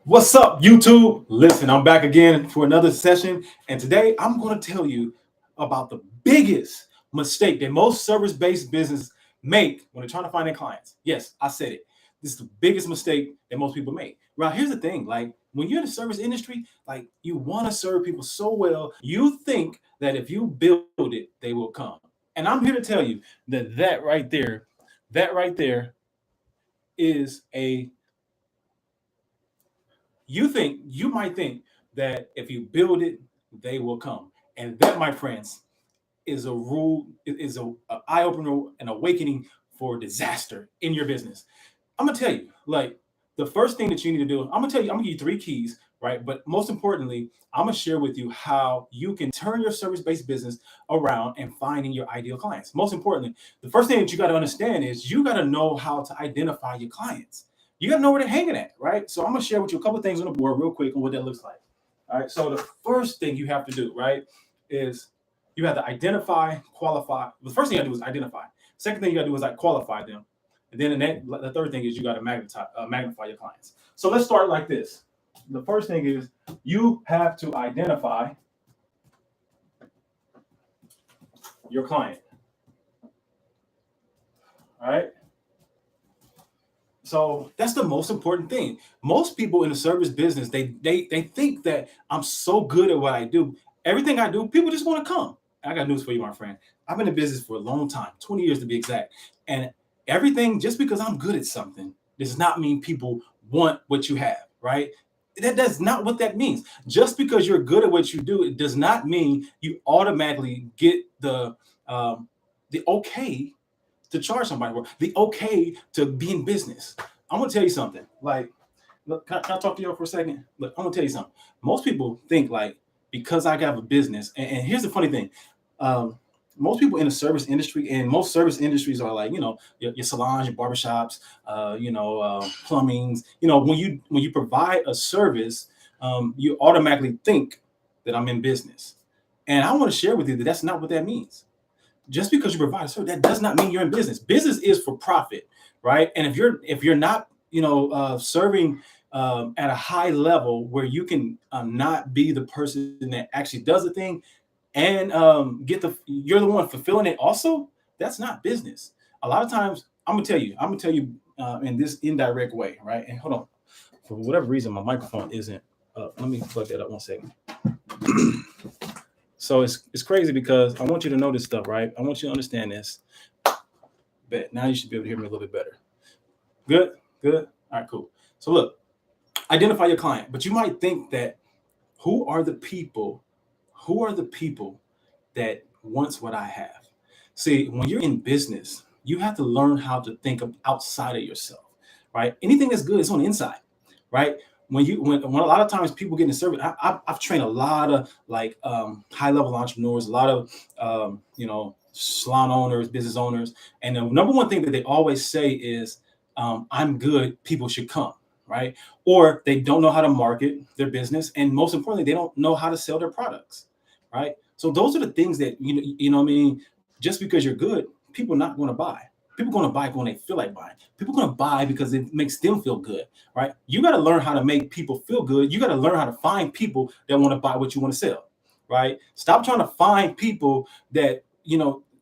What's up, YouTube? Listen, I'm back again for another session, and today I'm going to tell you about the biggest mistake that most service-based businesses make when they're trying to find their clients. Yes, I said it. This is the biggest mistake that most people make. Right? Here's the thing: like when you're in the service industry, like you want to serve people so well, you think that if you build it, they will come. And I'm here to tell you that that right there is a you might think that if you build it, they will come. And that, my friends, is a rule, is a eye opener, an awakening for disaster in your business. I'm gonna tell you, like the first thing that you need to do, I'm gonna give you three keys, right? But most importantly, I'm gonna share with you how you can turn your service-based business around and finding your ideal clients. Most importantly, the first thing that you got to understand is you got to know how to identify your clients. You got to know where they're hanging at, right? So I'm gonna share with you a couple of things on the board real quick on what that looks like. All right. So the first thing you have to do, right, is you have to identify, qualify. The first thing you got to do is identify. Second thing you got to do is like qualify them. And then the third thing is you got to magnify your clients. So let's start like this. The first thing is you have to identify your client. All right. So that's the most important thing. Most people in the service business, they think that I'm so good at what I do. Everything I do, people just want to come. I got news for you, my friend. I've been in business for a long time, 20 years to be exact. And everything, just because I'm good at something, does not mean people want what you have, right? That does not what that means. Just because you're good at what you do, it does not mean you automatically get the okay to charge somebody for, the okay to be in business. I'm gonna tell you something. Like, look, can I talk to you for a second? Look, I'm gonna tell you something. Most people think like because I have a business, and here's the funny thing. Um, Most people in the service industry, and most service industries are like, your salons, your barbershops, plumbings. When you provide a service, you automatically think that I'm in business. And I want to share with you that that's not what that means. Just because you provide a service, that does not mean you're in business. Business is for profit, right? And if you're not, serving at a high level where you can not be the person that actually does the thing and you're the one fulfilling it. Also, that's not business. A lot of times, I'm gonna tell you in this indirect way, right? And hold on, for whatever reason, my microphone isn't. Let me plug that up 1 second. So it's crazy because I want you to know this stuff, right? I want you to understand this. Bet now you should be able to hear me a little bit better. Good, good. All right, cool. So look, identify your client, but you might think that who are the people, who are the people that wants what I have? See, when you're in business, you have to learn how to think of outside of yourself, right? Anything that's good is on the inside, right? When a lot of times people get in service, I've trained a lot of like high level entrepreneurs, a lot of salon owners, business owners, and the number one thing that they always say is, "I'm good. People should come." Right? Or they don't know how to market their business, and most importantly, they don't know how to sell their products. Right? So those are the things that what I mean. Just because you're good, people are not going to buy. People are going to buy when they feel like buying. People are going to buy because it makes them feel good, right? You got to learn how to make people feel good. You got to learn how to find people that want to buy what you want to sell, right? Stop trying to find people that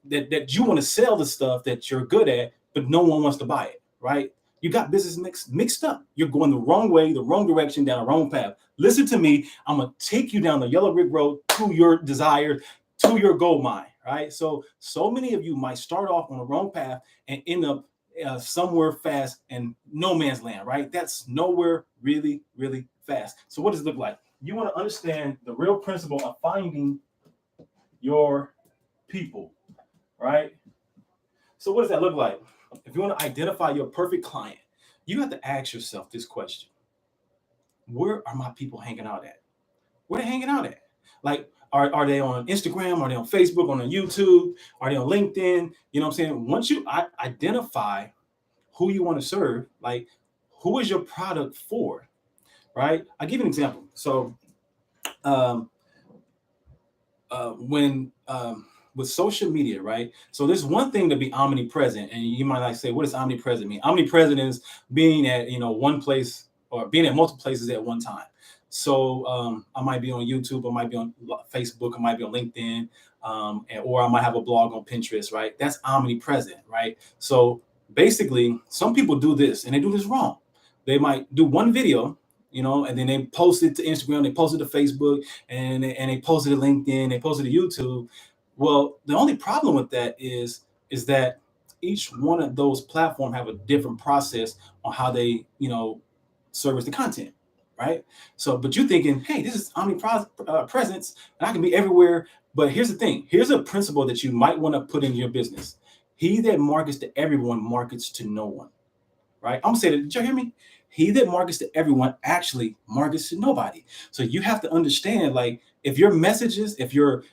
that you want to sell the stuff that you're good at, but no one wants to buy it, right? You got business mixed up. You're going the wrong way, the wrong direction, down the wrong path. Listen to me. I'm gonna take you down the yellow brick road to your desire, to your gold mine, right? So many of you might start off on the wrong path and end up somewhere fast and no man's land, right? That's nowhere really, really fast. So what does it look like? You want to understand the real principle of finding your people, right? So what does that look like? If you want to identify your perfect client, you have to ask yourself this question: where are my people hanging out at? Where are they hanging out at? Like, are they on Instagram? Are they on Facebook? On YouTube? Are they on LinkedIn? You know what I'm saying? Once you identify who you want to serve, like who is your product for, right? I'll give you an example. So um, when with social media, right? So there's one thing to be omnipresent, and you might like say, what does omnipresent mean? Omnipresent is being at one place or being at multiple places at one time. So I might be on YouTube, I might be on Facebook, I might be on LinkedIn, or I might have a blog on Pinterest, right? That's omnipresent, right? So basically, some people do this and they do this wrong. They might do one video, and then they post it to Instagram, they post it to Facebook, and they post it to LinkedIn, they post it to YouTube. Well, the only problem with that is that each one of those platforms have a different process on how they, service the content, right? So, but you're thinking, hey, this is omnipresence, and I can be everywhere. But here's the thing. Here's a principle that you might want to put in your business. He that markets to everyone markets to no one, right? I'm gonna say that. Did you hear me? He that markets to everyone actually markets to nobody. So you have to understand, like, if your messages, if your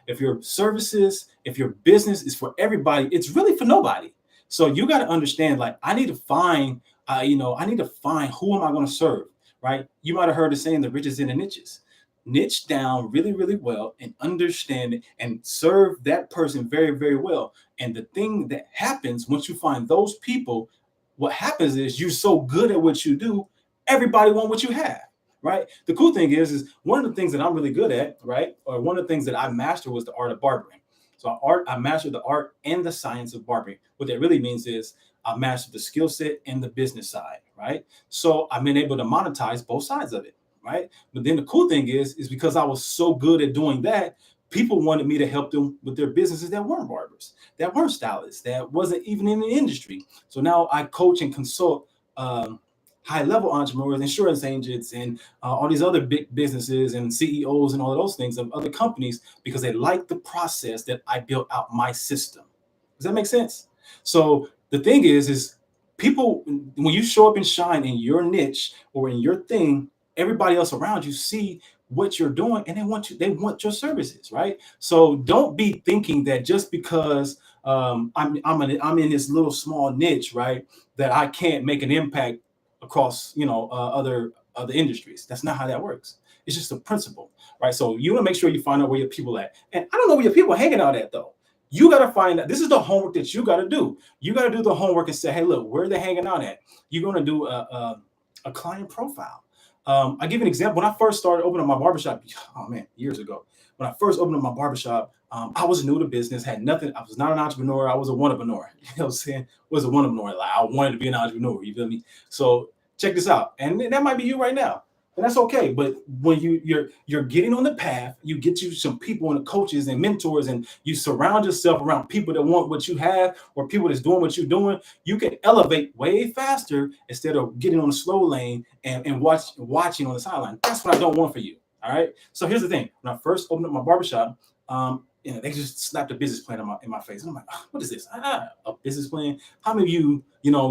services, if your business is for everybody, it's really for nobody. So you got to understand, like, I need to find, I need to find who am I going to serve, right? You might have heard the saying, the riches in the niches. Niche down really, really well and understand it and serve that person very, very well. And the thing that happens once you find those people, what happens is you're so good at what you do, everybody want what you have, right? The cool thing is one of the things that I'm really good at, right? Or one of the things that I mastered was the art of barbering. So I mastered the art and the science of barbering. What that really means is I mastered the skill set and the business side, right? So I've been able to monetize both sides of it, right? But then the cool thing is because I was so good at doing that, people wanted me to help them with their businesses that weren't barbers, that weren't stylists, that wasn't even in the industry. So now I coach and consult high-level entrepreneurs, insurance agents, and all these other big businesses and CEOs and all of those things of other companies because they like the process that I built out my system. Does that make sense? So the thing is people, when you show up and shine in your niche or in your thing, everybody else around you see what you're doing and they want your services, right? So don't be thinking that just because I'm in this little small niche, right, that I can't make an impact across other industries. That's not how that works. It's just a principle, right? So you want to make sure you find out where your people at. And I don't know where your people are hanging out at though. You got to find out. This is the homework that you got to do. You got to do the homework and say, hey, look, where are they hanging out at? You're going to do a client profile. I'll give you an example. When I first started opening my barbershop, years ago, when I first opened up my barbershop, I was new to business, had nothing. I was not an entrepreneur. I was a one-upreneur. You know what I'm saying? Was a one-upreneur. Like, I wanted to be an entrepreneur. You feel me? So check this out. And that might be you right now. And that's okay. But when you're getting on the path, you get you some people and coaches and mentors, and you surround yourself around people that want what you have or people that's doing what you're doing, you can elevate way faster instead of getting on the slow lane and watching on the sideline. That's what I don't want for you. All right. So here's the thing. When I first opened up my barbershop, they just slapped a business plan in my face. And I'm like, what is this? A business plan? How many of you,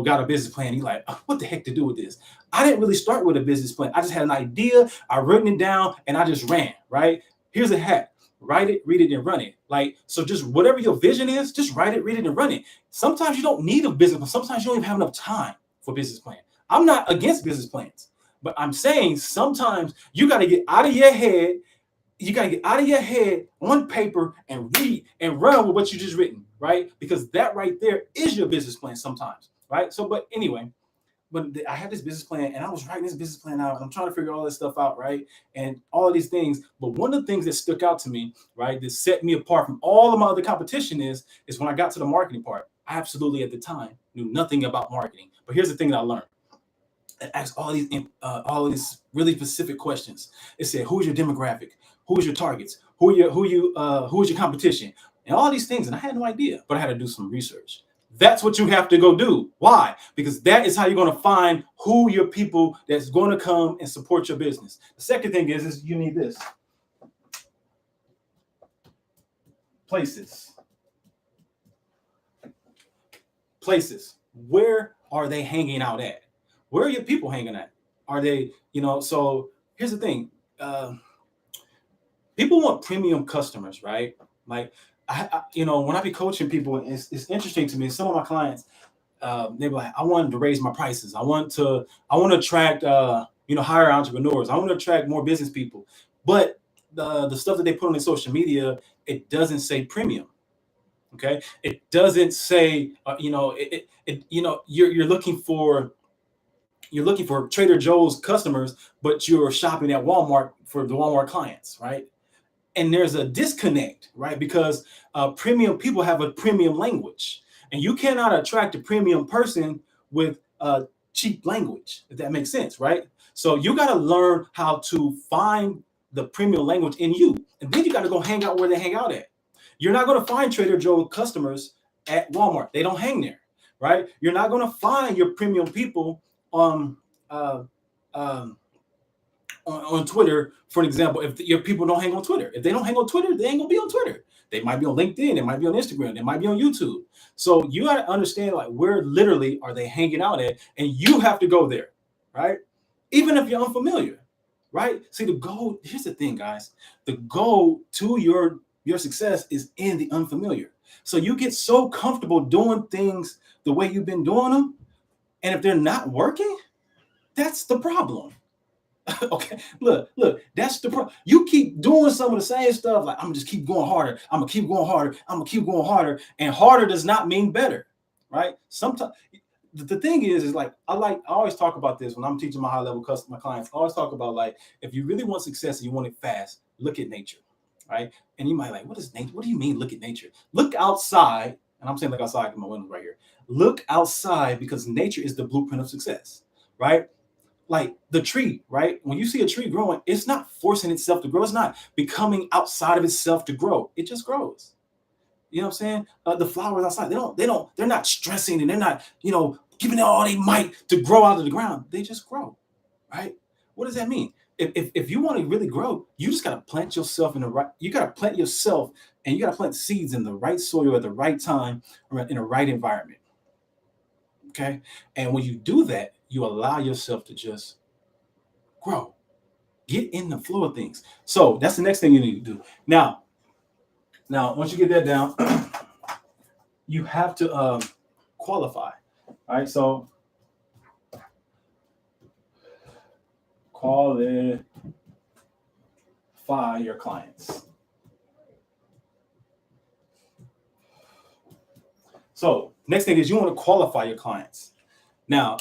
got a business plan? You're like, what the heck to do with this? I didn't really start with a business plan. I just had an idea. I written it down and I just ran, right? Here's a hack. Write it, read it, and run it. Like, so just whatever your vision is, just write it, read it, and run it. Sometimes you don't need a business plan. Sometimes you don't even have enough time for a business plan. I'm not against business plans, but I'm saying sometimes you got to get out of your head. You got to get out of your head on paper and read and run with what you just written, right? Because that right there is your business plan sometimes, right? So, but anyway, I had this business plan and I was writing this business plan out. And I'm trying to figure all this stuff out, right? And all of these things. But one of the things that stuck out to me, right, that set me apart from all of my other competition is when I got to the marketing part. I absolutely at the time knew nothing about marketing. But here's the thing that I learned. And ask all of these really specific questions. It said, who's your demographic? Who's your targets? Who is your competition? And all these things. And I had no idea, but I had to do some research. That's what you have to go do. Why? Because that is how you're going to find who your people that's going to come and support your business. The second thing is you need this. Places. Where are they hanging out at? Where are your people hanging at? Are they, so here's the thing. People want premium customers, right? Like, when I be coaching people, it's interesting to me. Some of my clients, they be like, I wanted to raise my prices. I want to attract, higher entrepreneurs. I want to attract more business people. But the stuff that they put on their social media, it doesn't say premium. Okay. It doesn't say, you're looking for you're looking for Trader Joe's customers, but you're shopping at Walmart for the Walmart clients, right? And there's a disconnect, right? Because premium people have a premium language, and you cannot attract a premium person with cheap language, if that makes sense, right? So you got to learn how to find the premium language in you, and then you got to go hang out where they hang out at. You're not going to find Trader Joe customers at Walmart; they don't hang there, right? You're not going to find your premium people on uh, um, on Twitter, for an example. If your people don't hang on Twitter, if they don't hang on Twitter, they ain't gonna be on Twitter. They might be on LinkedIn, they might be on Instagram, they might be on YouTube. So you got to understand, like, where literally are they hanging out at, and you have to go there, right? Even if you're unfamiliar, right? See, the goal. Here's the thing, guys. The goal to your success is in the unfamiliar. So you get so comfortable doing things the way you've been doing them, and if they're not working, that's the problem. Okay, look, that's the problem. You keep doing some of the same stuff, like, I'm gonna just keep going harder, I'm gonna keep going harder, I'm gonna keep going harder, and harder does not mean better, right? Sometimes the thing is like, I always talk about this when I'm teaching my high level customer clients. I always talk about, like, if you really want success and you want it fast, look at nature, right? And you might like, what is nature? What do you mean look at nature? Look outside, and I'm saying look outside in my window right here. Look outside, because nature is the blueprint of success, right? Like the tree, right? When you see a tree growing, it's not forcing itself to grow. It's not becoming outside of itself to grow. It just grows. You know what I'm saying? The flowers outside, they're not stressing, and they're not, giving it all they might to grow out of the ground. They just grow, right? What does that mean? If you want to really grow, you just got to plant yourself in the right, you got to plant yourself, and you got to plant seeds in the right soil at the right time, or in the right environment. Okay. And when you do that, you allow yourself to just grow, get in the flow of things. So that's the next thing you need to do. Now, once you get that down, you have to qualify. All right. So qualify your clients. So next thing is, you want to qualify your clients. Now,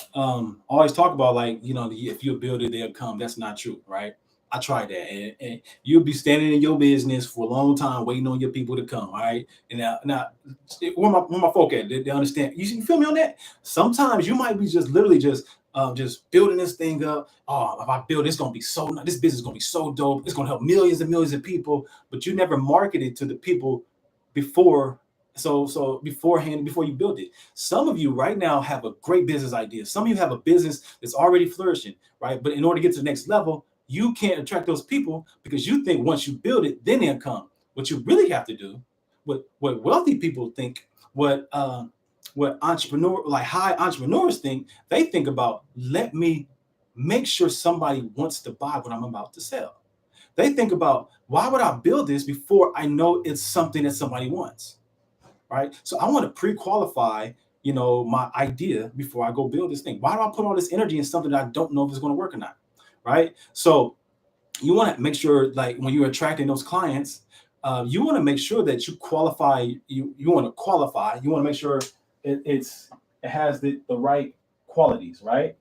always talk about, like, if you build it, they'll come. That's not true, right? I tried that, and you'll be standing in your business for a long time waiting on your people to come. All right, and now where my folk at? They understand. You feel me on that? Sometimes you might be just literally just building this thing up. Oh, if I build, it's gonna be so. This business is gonna be so dope. It's gonna help millions and millions of people. But you never marketed to the people before. So beforehand, before you build it. Some of you right now have a great business idea. Some of you have a business that's already flourishing, right? But in order to get to the next level, you can't attract those people, because you think once you build it, then they'll come. What you really have to do, what wealthy people think, what high entrepreneurs think, they think about, let me make sure somebody wants to buy what I'm about to sell. They think about, why would I build this before I know it's something that somebody wants? Right. So I want to pre-qualify, my idea before I go build this thing. Why do I put all this energy in something that I don't know if it's going to work or not? Right. So you want to make sure, like, when you're attracting those clients, you want to make sure that you qualify. You want to qualify. You want to make sure it has the right qualities, right?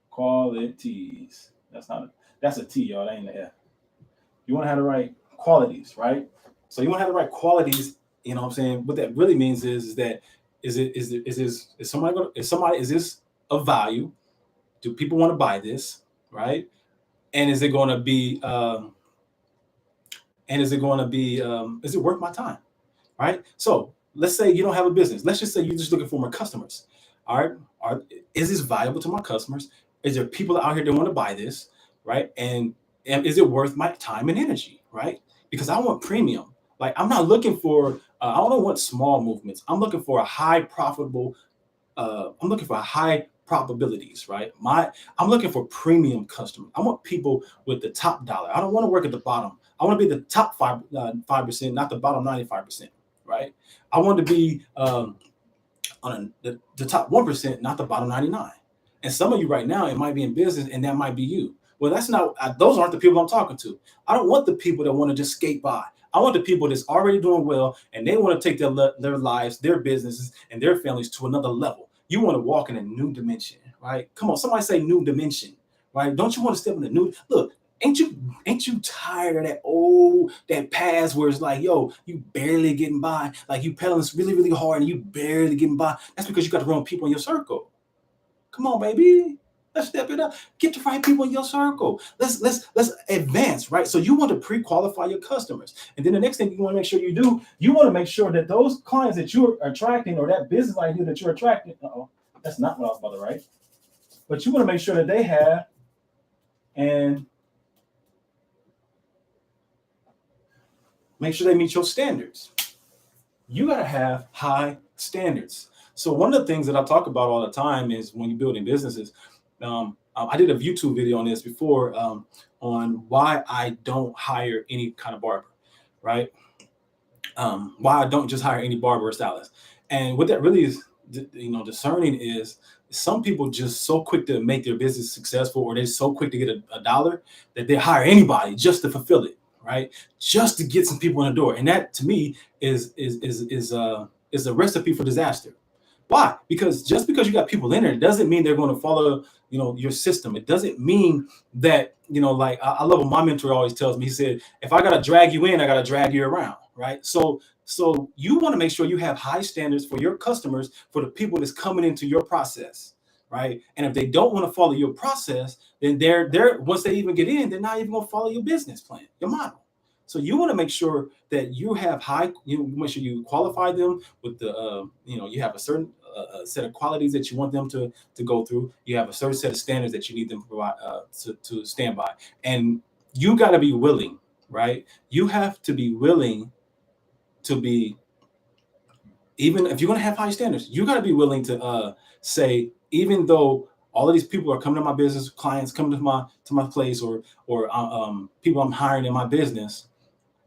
Qualities. That's a T, y'all. That ain't an F. You want to have the right qualities, right? So you want to have the right qualities. You know what I'm saying? What that really means is that is this of value? Do people want to buy this, right? And is it going to be is it worth my time, right? So let's say you don't have a business. Let's just say you're just looking for more customers. All right, is this valuable to my customers? Is there people out here that want to buy this, right? And is it worth my time and energy, right? Because I want premium. Like, I'm not looking for, I don't want small movements. I'm looking for a high profitable, I'm looking for high probabilities, right? I'm looking for premium customers. I want people with the top dollar. I don't want to work at the bottom. I want to be the top 5%, not the bottom 95%, right? I want to be on the top 1%, not the bottom 99. And some of you right now, it might be in business, and that might be you. Well, that's not, those aren't the people I'm talking to. I don't want the people that want to just skate by. I want the people that's already doing well, and they want to take their lives, their businesses, and their families to another level. You want to walk in a new dimension, right? Come on, somebody say new dimension, right? Don't you want to step in a new look? Ain't you tired of that past where it's like, yo, you barely getting by, like you pedaling really, really hard and you barely getting by? That's because you got the wrong people in your circle. Come on, baby. Let's step it up. Get the right people in your circle. Let's advance, right? So you want to pre-qualify your customers. And then the next thing you want to make sure you do, you want to make sure that those clients that you're attracting or that business idea that you're attracting, that's not what I was about to write. But you want to make sure that they have and make sure they meet your standards. You got to have high standards. So one of the things that I talk about all the time is when you're building businesses, I did a YouTube video on this before on why I don't hire any kind of barber, right? Why I don't just hire any barber or stylist. And what that really is, discerning is some people just so quick to make their business successful, or they're so quick to get a dollar that they hire anybody just to fulfill it, right? Just to get some people in the door. And that to me is a recipe for disaster. Why? Because just because you got people in there, it doesn't mean they're going to follow, your system. It doesn't mean that, like I love what my mentor always tells me. He said, if I got to drag you in, I got to drag you around, right? So you want to make sure you have high standards for your customers, for the people that's coming into your process, right? And if they don't want to follow your process, then they're once they even get in, they're not even going to follow your business plan, your model. So you want to make sure that you have make sure you qualify them with the, you have a certain set of qualities that you want them to go through. You have a certain set of standards that you need them to provide to stand by, and you got to be willing, right? You have to be willing to be, even if you're going to have high standards, you got to be willing to say, even though all of these people are coming to my business, clients coming to my place, or people I'm hiring in my business,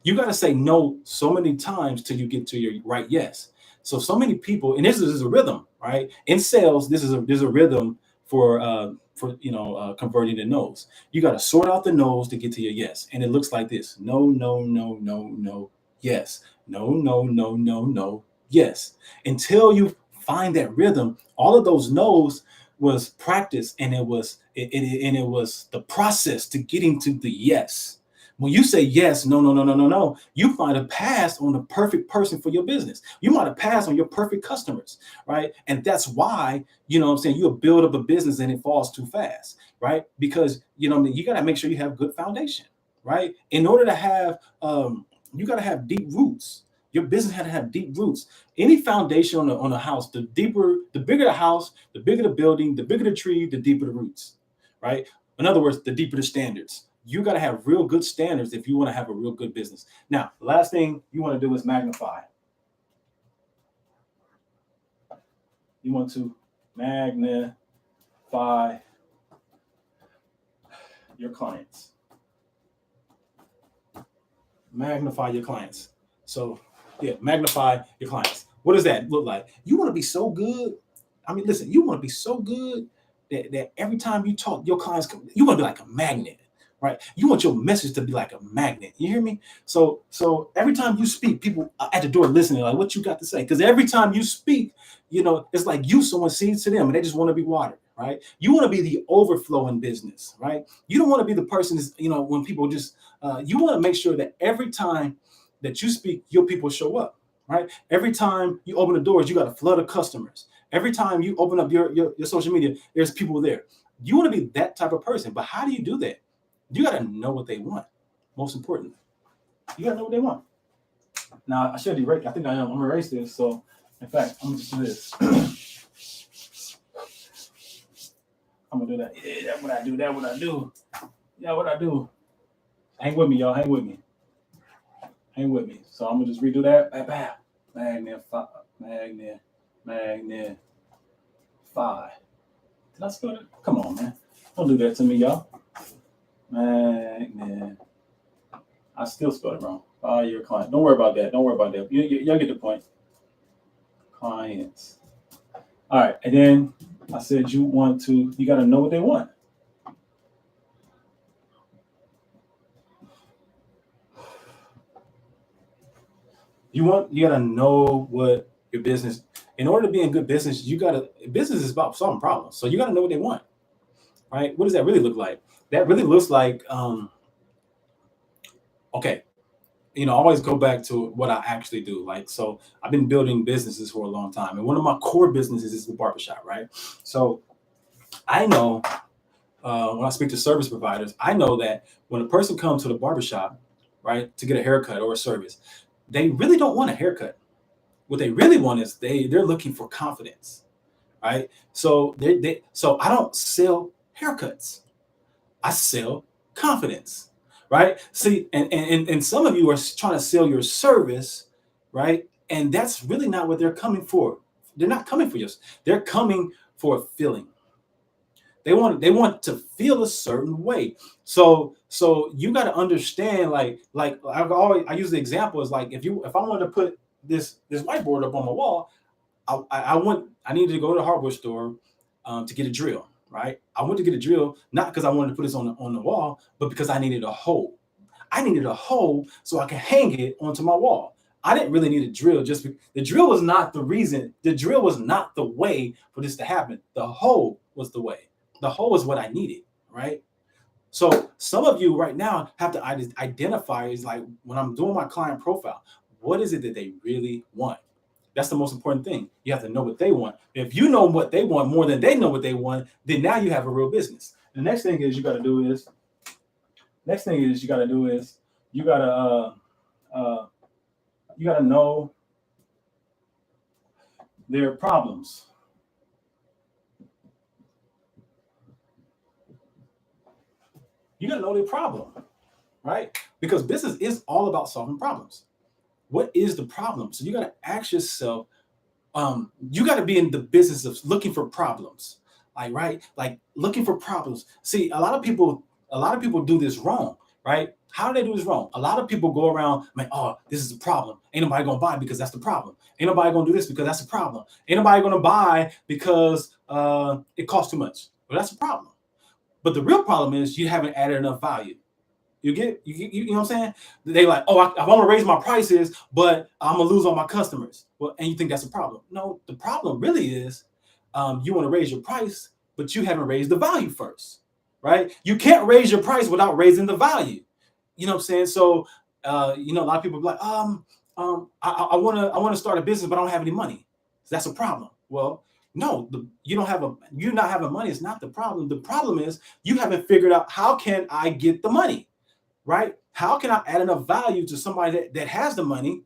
you got to say no so many times till you get to your right yes. So many people, and this is a rhythm, right? In sales, there's a rhythm for converting the no's. You got to sort out the no's to get to your yes, and it looks like this: no, no, no, no, no, yes, no, no, no, no, no, yes. Until you find that rhythm, all of those no's was practice, and it was the process to getting to the yes. When you say yes, no, no, no, no, no, no, you might have passed on the perfect person for your business. You might have passed on your perfect customers, right? And that's why, you'll build up a business and it falls too fast, right? Because, you got to make sure you have good foundation, right? In order to have, you got to have deep roots. Your business had to have deep roots. Any foundation on a house, the bigger the house, the bigger the building, the bigger the tree, the deeper the roots, right? In other words, the deeper the standards. You got to have real good standards if you want to have a real good business. Now, the last thing you want to do is magnify. You want to magnify your clients. Magnify your clients. So, magnify your clients. What does that look like? You want to be so good. I mean, listen, you want to be so good that every time you talk, your clients come, you want to be like a magnet. Right? You want your message to be like a magnet. You hear me? So every time you speak, people at the door listening, like, what you got to say? Because every time you speak, it's like someone sees to them and they just want to be watered, right? You want to be the overflow in business, right? You don't want to be the person that's, when people just, you want to make sure that every time that you speak, your people show up, right? Every time you open the doors, you got a flood of customers. Every time you open up your social media, there's people there. You want to be that type of person. But how do you do that? You got to know what they want. Most importantly, you got to know what they want. Now, I should erase. I think I'm going to erase this. So, in fact, I'm going to do this. I'm going to do that. Yeah, that's what I do. That's what I do. Yeah, what I do. Hang with me, y'all. Hang with me. Hang with me. So, I'm going to just redo that. Magnify. Did I spell it? Come on, man. Don't do that to me, y'all. Magnet. I still spelled it wrong. Your client. Don't worry about that. Y'all get the point. Clients. All right. And then I said you got to know what they want. You got to know what your business, In order to be in good business, business is about solving problems. So you gotta know what they want, right? What does that really look like? That really looks like, okay, I always go back to what I actually do. Like, so I've been building businesses for a long time, and one of my core businesses is the barbershop, right? So I know when I speak to service providers, I know that when a person comes to the barbershop, right, to get a haircut or a service, they really don't want a haircut. What they really want is they're looking for confidence, right? So so I don't sell haircuts. I sell confidence, right? See, and some of you are trying to sell your service, right? And that's really not what they're coming for. They're not coming for you. They're coming for a feeling. They want to feel a certain way. So you got to understand, like I use the example is like, if I wanted to put this whiteboard up on my wall, I needed to go to the hardware store to get a drill, right? I went to get a drill not because I wanted to put this on the wall, but because I needed a hole. I needed a hole so I could hang it onto my wall. I didn't really need a drill. The drill was not the reason. The drill was not the way for this to happen. The hole was the way. The hole is what I needed, right? So some of you right now have to identify, is like, when I'm doing my client profile, what is it that they really want? That's the most important thing. You have to know what they want. If you know what they want more than they know what they want, then now you have a real business. The next thing is you got to do is you got to know their problems. You got to know their problem, right? Because business is all about solving problems. What is the problem? So you got to ask yourself, you got to be in the business of looking for problems, right? Like looking for problems. See, a lot of people do this wrong, right? How do they do this wrong? A lot of people go around, man, oh, this is the problem. Ain't nobody gonna buy because that's the problem. Ain't nobody gonna do this because that's the problem. Ain't nobody gonna buy because it costs too much. Well, that's the problem. But the real problem is you haven't added enough value. You know what I'm saying? They like, oh, I want to raise my prices, but I'm gonna lose all my customers. Well, and you think that's a problem? No, the problem really is you want to raise your price, but you haven't raised the value first, right? You can't raise your price without raising the value. You know what I'm saying? So, a lot of people be like, I want to start a business, but I don't have any money. That's a problem. Well, no, you not having money is not the problem. The problem is you haven't figured out, how can I get the money? Right? How can I add enough value to somebody that has the money,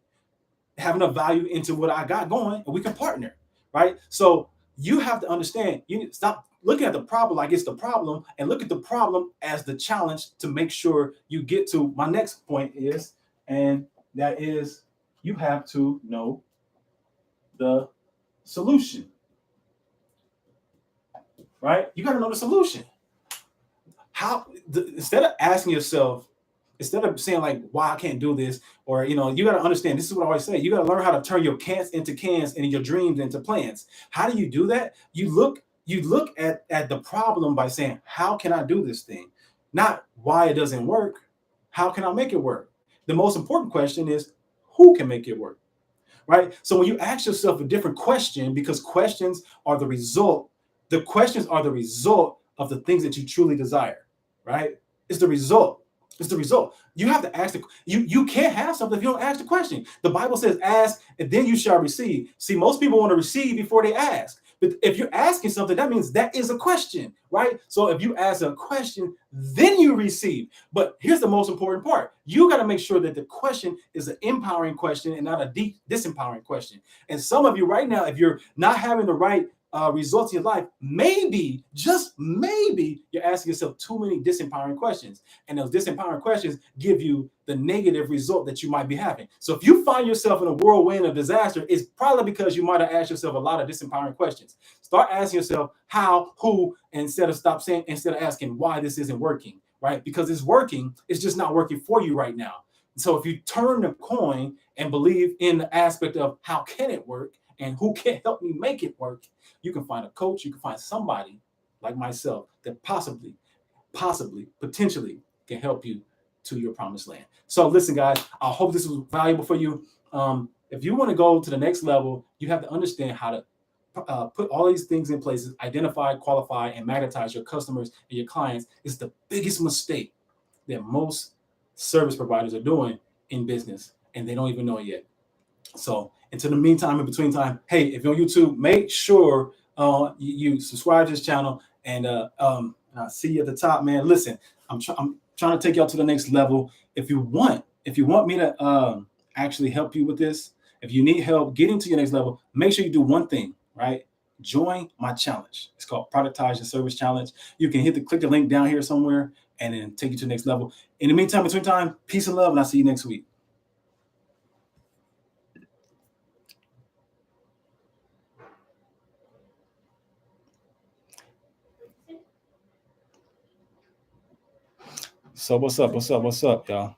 have enough value into what I got going, and we can partner, right? So you have to understand, you need to stop looking at the problem like it's the problem, and look at the problem as the challenge to make sure you get to my next point is, and that is, you have to know the solution, right? You got to know the solution. Instead of asking yourself, instead of saying like, why I can't do this, or you got to understand, this is what I always say, you got to learn how to turn your can'ts into cans and your dreams into plans. How do you do that? You look at the problem by saying, how can I do this thing? Not why it doesn't work. How can I make it work? The most important question is, who can make it work? Right? So when you ask yourself a different question, because questions are the result of the things that you truly desire, right? It's the result. It's the result. You have to ask you can't have something if you don't ask the question. The Bible says, ask and then you shall receive. See, most people want to receive before they ask. But if you're asking something, that means that is a question, right? So if you ask a question, then you receive. But here's the most important part. You got to make sure that the question is an empowering question and not a deep disempowering question. And some of you right now, if you're not having the right results in your life, maybe, just maybe, you're asking yourself too many disempowering questions. And those disempowering questions give you the negative result that you might be having. So if you find yourself in a whirlwind of disaster, it's probably because you might have asked yourself a lot of disempowering questions. Start asking yourself how, who, instead of asking why this isn't working, right? Because it's working, it's just not working for you right now. So if you turn the coin and believe in the aspect of how can it work and who can help me make it work, you can find a coach, you can find somebody like myself that possibly, potentially can help you to your promised land. So listen, guys, I hope this was valuable for you. If you want to go to the next level, you have to understand how to put all these things in place, identify, qualify, and magnetize your customers and your clients. Is the biggest mistake that most service providers are doing in business, and they don't even know it yet. So until the meantime, in between time, hey, if you're on YouTube, make sure you subscribe to this channel, and I see you at the top, man. Listen, I'm trying to take y'all to the next level. If you want me to actually help you with this, if you need help getting to your next level, make sure you do one thing, right? Join my challenge. It's called Productizing Service Challenge. You can click the link down here somewhere, and then take you to the next level. In the meantime, between time, peace and love, and I'll see you next week. So what's up, y'all?